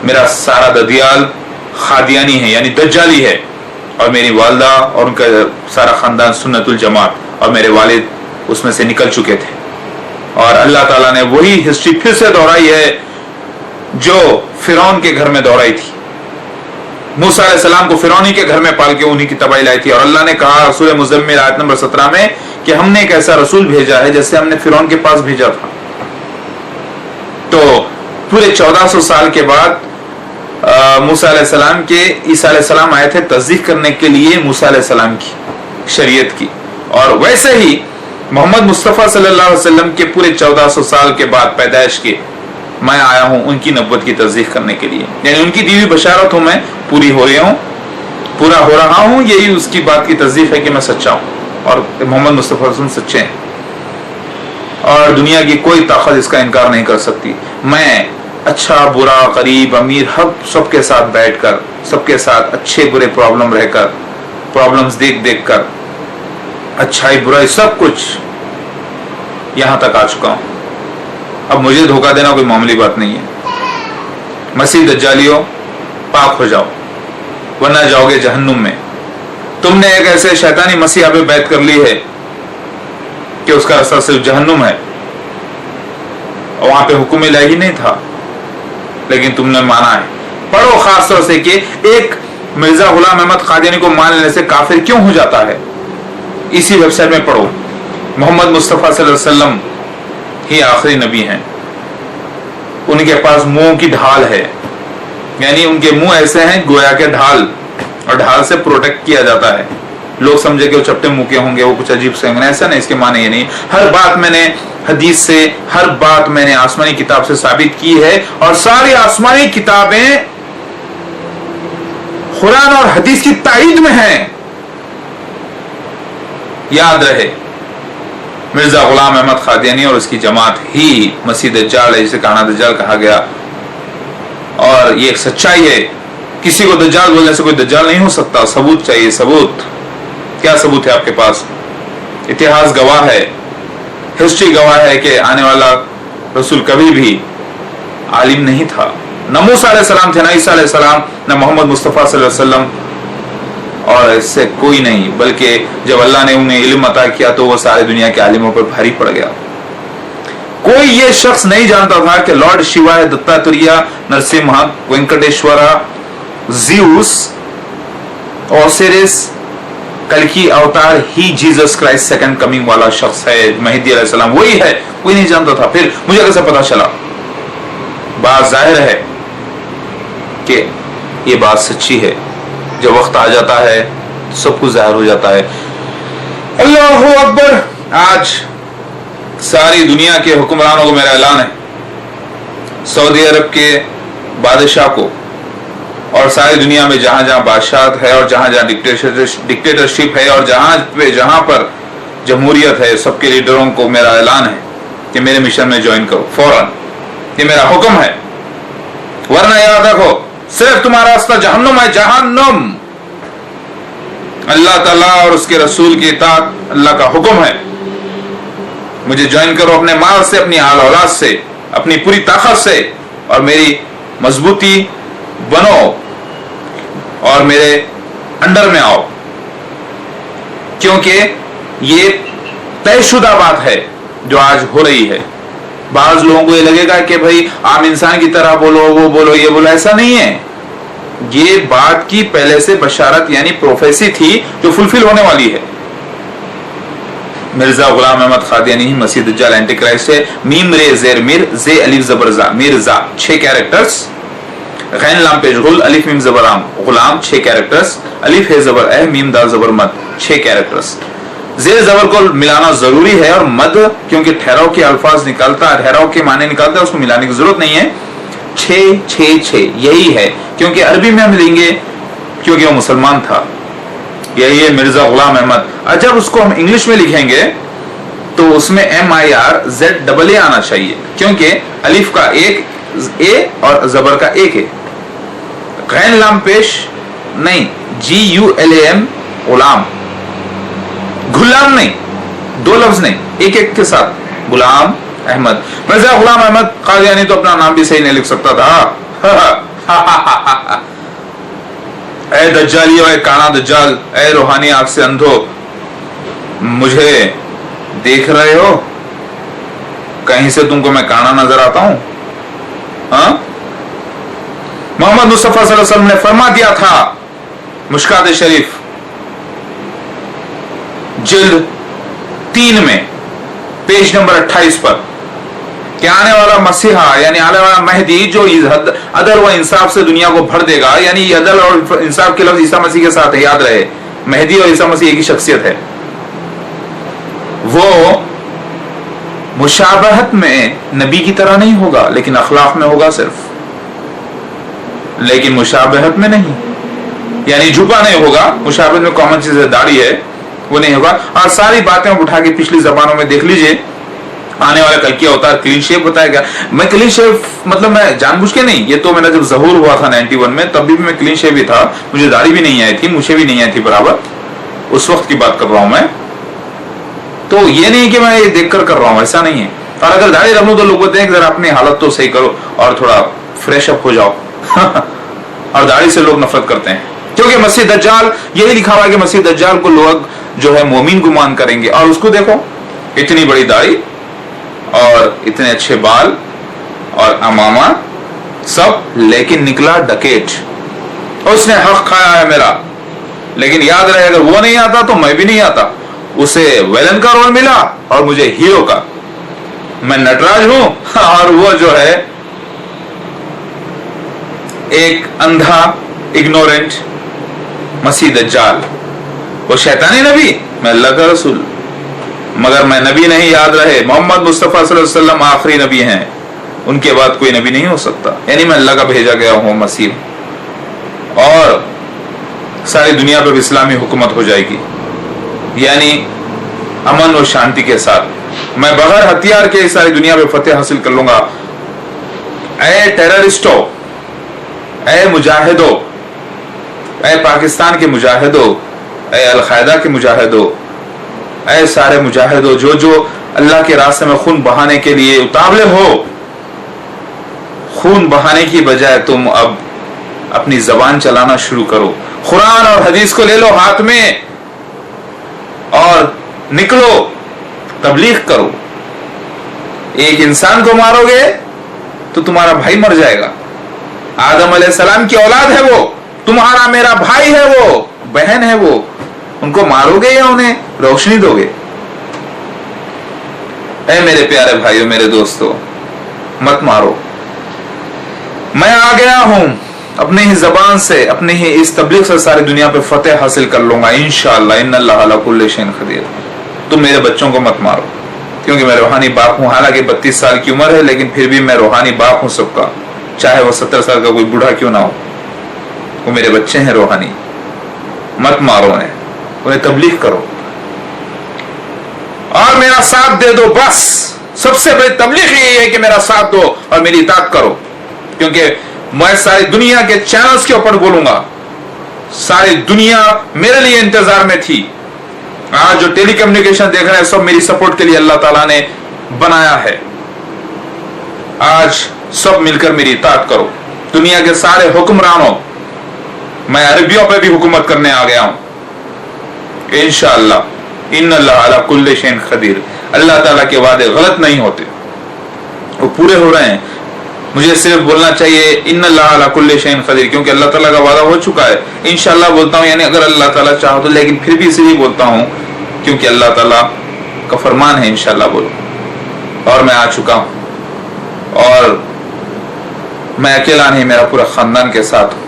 میرا سارا ددیال قادیانی ہے یعنی دجالی ہے، اور میری والدہ اور ان کا سارا خاندان سنت الجماعت، اور میرے والد اس میں سے نکل چکے تھے. اور اللہ تعالیٰ نے وہی ہسٹری پھر سے دہرائی ہے جو فرعون کے گھر میں دہرائی تھی. موسیٰ علیہ السلام کو فرعونی کے گھر میں پال کے انہی کی تباہی لائی تھی. اور اللہ نے کہا سورہ مزمل آیت نمبر 17 میں کہ ہم نے ایک ایسا رسول بھیجا ہے جیسے ہم نے فرعون کے پاس بھیجا تھا. تو پورے 1400 سال کے بعد موسیٰ علیہ السلام کے عیسیٰ علیہ السلام آئے تھے تصدیق کرنے کے لیے موسیٰ علیہ السلام کی شریعت کی. اور ویسے ہی محمد مصطفیٰ صلی اللہ علیہ وسلم کے پورے 1400 سال کے بعد پیدائش کے میں آیا ہوں ان کی نبوت کی تصدیق کرنے کے لیے. یعنی ان کی دی ہوئی بشارت ہوں میں پوری ہو رہی ہوں، پورا ہو رہا ہوں. یہی اس کی بات کی تصدیق ہے کہ میں سچا ہوں اور محمد مصطفیٰ صلی اللہ علیہ وسلم سچے ہیں، اور دنیا کی کوئی طاقت اس کا انکار نہیں کر سکتی. میں اچھا برا غریب امیر سب کے ساتھ بیٹھ کر، سب کے ساتھ اچھے برے پرابلم رہ کر، پرابلمز دیکھ کر، اچھائی برائی سب کچھ یہاں تک آ چکا ہوں. اب مجھے دھوکہ دینا کوئی معمولی بات نہیں ہے. مسیح دجالیوں پاک ہو جاؤ ورنہ جاؤ گے جہنم میں. تم نے ایک ایسے شیطانی مسیح پہ بیعت کر لی ہے کہ اس کا راستہ صرف جہنم ہے، اور وہاں پہ حکم الہی نہیں تھا لیکن تم نے مانا ہے. پڑھو خاص طور سے کہ ایک مرزا غلام احمد قادیانی کو مان لینے سے کافر کیوں ہو جاتا ہے. اسی ویب سائٹ میں پڑھو. محمد مصطفیٰ صلی اللہ علیہ وسلم ہی آخری نبی ہیں. ان کے پاس منہ کی ڈھال ہے، یعنی ان کے منہ ایسے ہیں گویا کے ڈھال، اور ڈھال سے پروٹیکٹ کیا جاتا ہے. لوگ سمجھے کہ وہ چپٹے منہ کے ہوں گے، وہ کچھ عجیب سے ہوں گے. ایسا نہیں، اس کے معنی یہ نہیں. ہر بات میں نے حدیث سے، ہر بات میں نے آسمانی کتاب سے ثابت کی ہے، اور ساری آسمانی کتابیں قرآن اور حدیث کی تائید میں ہیں. یاد رہے مرزا غلام احمد قادیانی اور اس کی جماعت ہی مسیح دجال ہے، جسے کانا دجال کہا گیا. اور یہ ایک سچائی ہے. کسی کو دجال بولنے سے کوئی دجال نہیں ہو سکتا. ثبوت چاہیے. ثبوت کیا ثبوت ہے آپ کے پاس؟ اتہاس گواہ ہے، ہسٹری گواہ ہے کہ آنے والا رسول کبھی بھی عالم نہیں تھا. نہ موسیٰ علیہ السلام تھے، نہ عیسیٰ علیہ السلام، نہ محمد مصطفیٰ صلی اللہ علیہ وسلم، اور اس سے کوئی نہیں. بلکہ جب اللہ نے انہیں علم عطا کیا تو وہ سارے دنیا کے عالموں پر بھاری پڑ گیا. کوئی یہ شخص نہیں جانتا تھا کہ لارڈ شیوا ہے، دتاتریہ، نرسمہا، وینکٹیشورا، زیوس، اوسیرس، کلکی اوتار ہی جیزس کرائسٹ سیکنڈ کمنگ والا شخص ہے، مہدی علیہ السلام وہی ہے. کوئی نہیں جانتا تھا. پھر مجھے کیسے پتا چلا؟ بات ظاہر ہے کہ یہ بات سچی ہے. جب وقت آ جاتا ہے سب کچھ ظاہر ہو جاتا ہے. اللہ اکبر. آج ساری دنیا کے حکمرانوں کو میرا اعلان ہے، سعودی عرب کے بادشاہ کو، اور ساری دنیا میں جہاں جہاں بادشاہت ہے اور جہاں جہاں ڈکٹیٹرشپ ہے اور جہاں پر جمہوریت ہے، سب کے لیڈروں کو میرا اعلان ہے کہ میرے مشن میں جوائن کرو فوراً. یہ میرا حکم ہے. ورنہ یاد رکھو صرف تمہارا راستہ جہنم ہے. جہنم. اللہ تعالیٰ اور اس کے رسول کی اطاعت اللہ کا حکم ہے. مجھے جوائن کرو اپنے مال سے، اپنی آل اولاد سے، اپنی پوری طاقت سے، اور میری مضبوطی بنو اور میرے انڈر میں آؤ. کیونکہ یہ طے شدہ بات ہے جو آج ہو رہی ہے. بعض لوگوں کو یہ لگے گا کہ بھائی عام انسان کی طرح بولو، وہ بولو، یہ بولو. ایسا نہیں ہے. یہ بات کی پہلے سے بشارت یعنی پروفیسی تھی جو فلفل ہونے والی ہے. مرزا غلام احمد قادیانی مسیح دجال اینٹی کرائسٹ ہے. میم رے زیر میر زے الف زبر زا مرزا 6 کیریکٹرز، غین لام پیش غل الف میم زبر عام غلام 6 کیریکٹرز، الف ہے زبر اہ میم دال زبر مد 6 کیریکٹرز. زیر زبر کو ملانا ضروری ہے، اور مد کیونکہ ٹھہراؤ کے الفاظ نکالتا ہے، ٹھہراؤ کے معنی نکالتا ہے، اس کو ملانے کی ضرورت نہیں ہے. 6 یہی ہے. کیونکہ عربی میں ہم لیں گے کیونکہ وہ مسلمان تھا. یہی ہے مرزا غلام احمد. جب اس کو ہم انگلش میں لکھیں گے تو اس میں MIRZAA آنا چاہیے، کیونکہ الف کا ایک اے اور زبر کا ایک ہے. غین لام پیش نہیں، GULAM غلام، غلام نہیں، 2 لفظ نہیں، ایک کے ساتھ. غلام احمد. مرزا غلام احمد قادیانی تو اپنا نام بھی صحیح نہیں لکھ سکتا تھا. اے دجالی اے کانا دجال، اے روحانی آنکھ سے اندھو، مجھے دیکھ رہے ہو؟ کہیں سے تم کو میں کانا نظر آتا ہوں؟ ہاں، محمد مصطفیٰ صلی اللہ علیہ وسلم نے فرما دیا تھا مشکات شریف جلد 3 میں پیج نمبر 28 پر کہ آنے والا مسیحا یعنی آنے والا مہدی جو عدل و انصاف سے دنیا کو بھر دے گا، یعنی یہ عدل اور انصاف کے لفظ عیسیٰ مسیح کے ساتھ ہے، یاد رہے، مہدی اور عیسیٰ مسیح ایک ہی شخصیت ہے، وہ مشابہت میں نبی کی طرح نہیں ہوگا لیکن اخلاق میں ہوگا صرف، لیکن مشابہت میں نہیں، یعنی جھکا نہیں ہوگا، مشابہت میں کامن چیز ہے، داڑھی ہے، وہ نہیں ہوگا۔ اور ساری باتیں اٹھا کے پچھلی زبانوں میں دیکھ لیجئے، آنے والا کل کیا ہوتا ہے، کلین شیپ بتایا گیا۔ میں کلین شیپ مطلب میں جان بوجھ کے نہیں، یہ تو میں نے جب ظہور ہوا تھا 91 میں تب بھی میں کلین شیپ ہی تھا، مجھے داڑھی بھی نہیں آئی تھی، مجھے بھی نہیں آئی تھی برابر، اس وقت کی بات کر رہا ہوں میں، تو یہ نہیں کہ میں یہ دیکھ کر رہا ہوں، ایسا نہیں ہے۔ اور اگر داڑھی رکھ لوں تو لوگ کہتے ہیں کہ ذرا اپنی حالت تو صحیح کرو اور تھوڑا فریش اپ ہو جاؤ اور داڑھی سے لوگ نفرت کرتے ہیں، کیونکہ مسیح دجال یہی لکھا ہوا ہے کہ مسیح دجال کو لوگ جو ہے مومن گمان کریں گے، اور اس کو دیکھو اتنی بڑی داڑھی اور اتنے اچھے بال اور امامہ سب، لیکن نکلا ڈکیٹ، اس نے حق کھایا ہے میرا۔ لیکن یاد رہے اگر وہ نہیں آتا تو میں بھی نہیں آتا، اسے ویلن کا رول ملا اور مجھے ہیرو کا، میں نٹراج ہوں اور وہ جو ہے ایک اندھا اگنورنٹ مسیح دجال، وہ شیطانی نبی، میں اللہ کا رسول، مگر میں نبی نہیں، یاد رہے محمد مصطفیٰ صلی اللہ علیہ وسلم آخری نبی ہیں، ان کے بعد کوئی نبی نہیں ہو سکتا، یعنی میں اللہ کا بھیجا گیا ہوں مسیح، اور ساری دنیا پر اسلامی حکومت ہو جائے گی، یعنی امن اور شانتی کے ساتھ، میں بغیر ہتھیار کے ساری دنیا پہ فتح حاصل کر لوں گا۔ اے ٹیررسٹو، اے مجاہدو، اے پاکستان کے مجاہدو، اے القاعدہ کے مجاہدو، اے سارے مجاہدو جو اللہ کے راستے میں خون بہانے کے لیے اتاولے ہو، خون بہانے کی بجائے تم اب اپنی زبان چلانا شروع کرو، قرآن اور حدیث کو لے لو ہاتھ میں اور نکلو، تبلیغ کرو۔ ایک انسان کو مارو گے تو تمہارا بھائی مر جائے گا، آدم علیہ السلام کی اولاد ہے وہ، تمہارا میرا بھائی ہے وہ، بہن ہے وہ، ان کو مارو گے یا انہیں روشنی دو گے؟ اے میرے پیارے بھائیو، میرے دوستو، مت مارو، میں آ گیا ہوں اپنے ہی زبان سے، اپنے ہی اس تبلیغ سے ساری دنیا پہ فتح حاصل کر لوں گا انشاءاللہ، ان اللہ علی کل شیء قدیر۔ تم میرے بچوں کو مت مارو، کیونکہ میں روحانی باپ ہوں، حالانکہ 32 سال کی عمر ہے لیکن پھر بھی میں روحانی باپ ہوں سب کا، چاہے وہ 70 سال کا کوئی بوڑھا کیوں نہ ہو، وہ میرے بچے ہیں روحانی، مت مارو انہیں تبلیغ کرو اور میرا ساتھ دے دو، بس سب سے بڑی تبلیغ یہی ہے کہ میرا ساتھ دو اور میری اطاعت کرو، کیونکہ میں ساری دنیا کے چینلز کے اوپر بولوں گا، ساری دنیا میرے لیے انتظار میں تھی، آج جو ٹیلی کمیونیکیشن دیکھ رہے ہیں سب میری سپورٹ کے لیے اللہ تعالیٰ نے بنایا ہے، آج سب مل کر میری اطاعت کرو، دنیا کے سارے حکمرانوں، میں عربیوں پہ بھی حکومت کرنے آ گیا ہوں انشاءاللہ، ان اللہ علی کل شیء قدیر، اللہ تعالیٰ کے وعدے غلط نہیں ہوتے، وہ پورے ہو رہے ہیں، مجھے صرف بولنا چاہیے ان اللہ علی کل شیء قدیر، کیونکہ اللہ تعالیٰ کا وعدہ ہو چکا ہے، انشاءاللہ بولتا ہوں، یعنی اگر اللہ تعالیٰ چاہو تو، لیکن پھر بھی اسی لیے بولتا ہوں کیونکہ اللہ تعالیٰ کا فرمان ہے انشاءاللہ بولو، اور میں آ چکا ہوں، اور میں اکیلا نہیں، میرا پورا خاندان کے ساتھ ہوں،